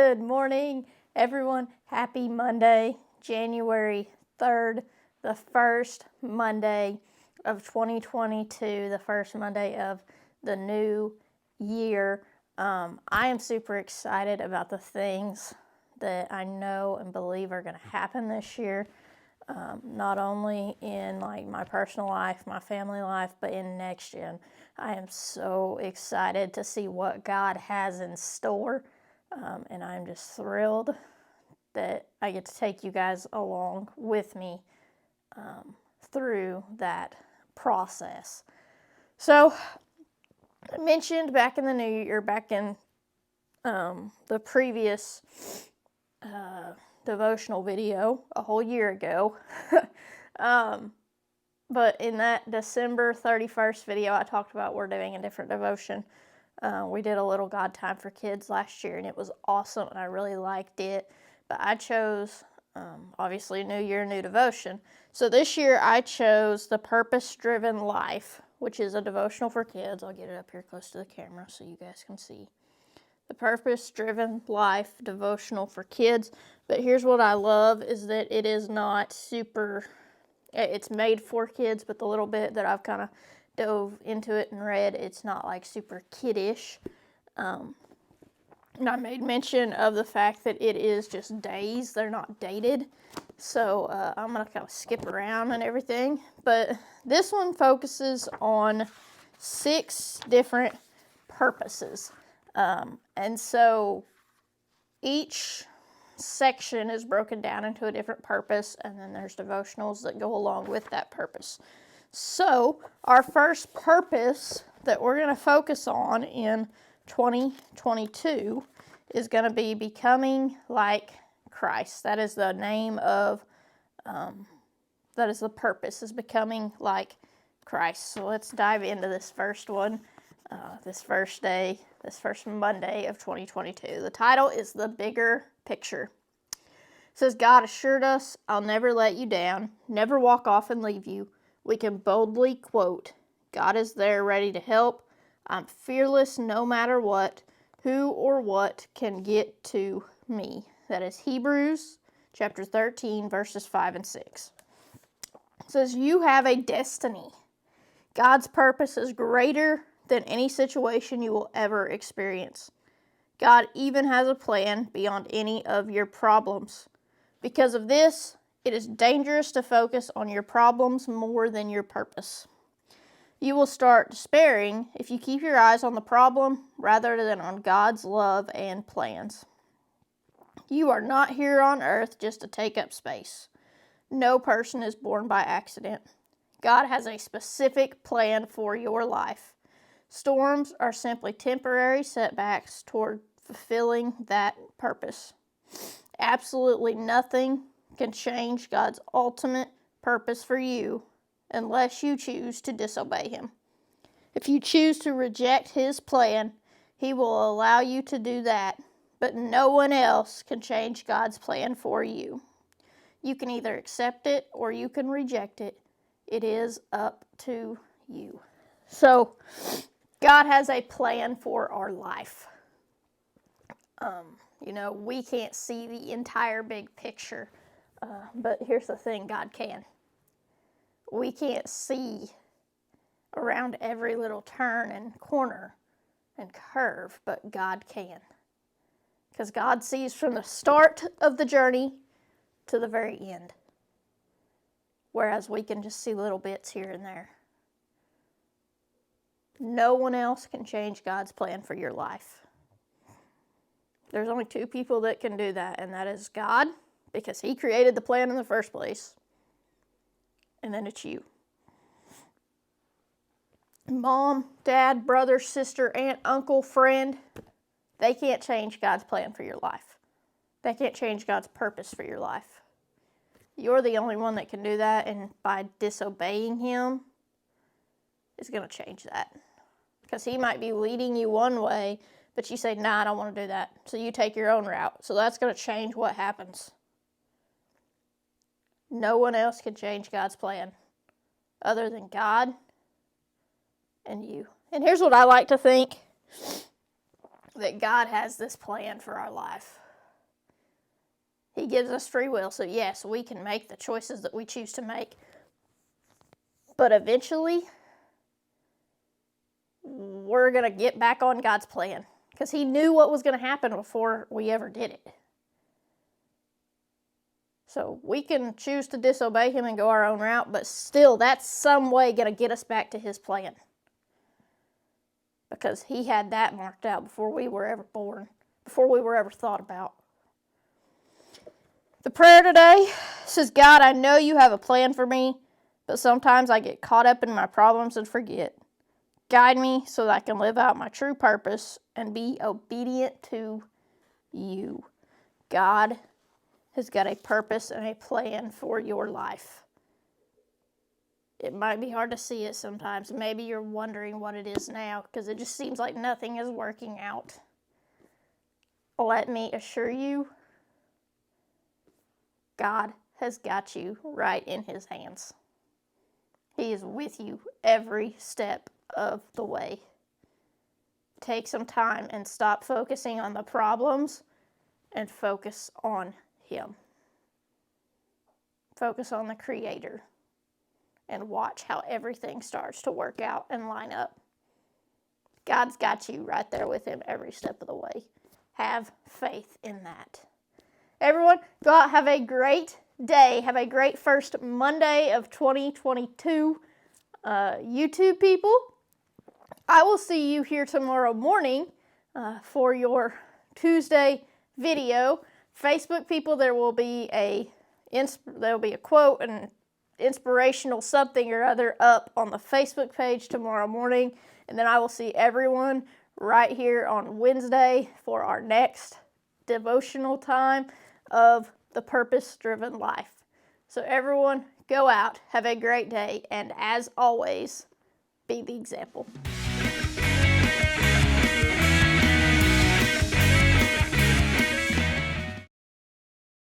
Good morning, everyone. Happy Monday, January 3rd, the first Monday of 2022, the first Monday of the new year. I am super excited about the things that I know and believe are going to happen this year, not only in my personal life, my family life, but in next gen. I am so excited to see what God has in store, and I'm just thrilled that I get to take you guys along with me through that process. So, I mentioned back in the new year, back in the previous devotional video a whole year ago, but in that December 31st video, I talked about we're doing a different devotion. We did a little God Time for Kids last year, and it was awesome, and I really liked it. But I chose, obviously, New Year, New Devotion. So this year, I chose The Purpose-Driven Life, which is a devotional for kids. I'll get it up here close to the camera so you guys can see. The Purpose-Driven Life devotional for kids. But here's what I love is that it is not super... It's made for kids, but the little bit that I've kind of dove into it and read, it's not like super kiddish. And I made mention of the fact that it is just days. They're not dated. So I'm going to kind of skip around and everything. But this one focuses on 6 different purposes. And so each section is broken down into a different purpose, and then there's devotionals that go along with that purpose. So our first purpose that we're going to focus on in 2022 is going to be becoming like Christ. That is the name of, that is the purpose, is becoming like Christ. So let's dive into this first one, this first Monday of 2022. The title is The Bigger Picture. It says, God assured us, I'll never let you down, never walk off and leave you. We can boldly quote, God is there ready to help. I'm fearless no matter what. Who or what can get to me? That is Hebrews chapter 13, verses 5 and 6. It says, you have a destiny. God's purpose is greater than any situation you will ever experience. God even has a plan beyond any of your problems. Because of this, it is dangerous to focus on your problems more than your purpose. You will start despairing if you keep your eyes on the problem rather than on God's love and plans. You are not here on earth just to take up space. No person is born by accident. God has a specific plan for your life. Storms are simply temporary setbacks toward fulfilling that purpose. Absolutely nothing can change God's ultimate purpose for you unless you choose to disobey Him. If you choose to reject His plan, He will allow you to do that, but no one else can change God's plan for you. You can either accept it or you can reject it. It is up to you. So, God has a plan for our life. We can't see the entire big picture, but here's the thing, God can. We can't see around every little turn and corner and curve, but God can. Because God sees from the start of the journey to the very end, whereas we can just see little bits here and there. No one else can change God's plan for your life. There's only 2 people that can do that, and that is God, because He created the plan in the first place, and then it's you. Mom, dad, brother, sister, aunt, uncle, friend, they can't change God's plan for your life. They can't change God's purpose for your life. You're the only one that can do that, and by disobeying Him is going to change that. Because He might be leading you one way, but you say, nah, I don't want to do that. So you take your own route. So that's going to change what happens. No one else can change God's plan other than God and you. And here's what I like to think, that God has this plan for our life. He gives us free will. So yes, we can make the choices that we choose to make. But eventually, we're going to get back on God's plan. Because he knew what was going to happen before we ever did it. So we can choose to disobey him and go our own route, but still, that's some way going to get us back to his plan. Because he had that marked out before we were ever born, before we were ever thought about. The prayer today says, God, I know you have a plan for me, but sometimes I get caught up in my problems and forget. Guide me so that I can live out my true purpose and be obedient to you. God has got a purpose and a plan for your life. It might be hard to see it sometimes. Maybe you're wondering what it is now because it just seems like nothing is working out. Let me assure you, God has got you right in his hands. He is with you every step of the way. Take some time and stop focusing on the problems and focus on him. Focus on the Creator and watch how everything starts to work out and line up. God's got you right there with him every step of the way. Have faith in that. Everyone, go out, have a great day. Have a great first Monday of 2022. YouTube people, I will see you here tomorrow morning for your Tuesday video. Facebook people, there will be a quote and inspirational something or other up on the Facebook page tomorrow morning, and then I will see everyone right here on Wednesday for our next devotional time of the purpose-driven life. So everyone, go out, have a great day, and as always, be the example.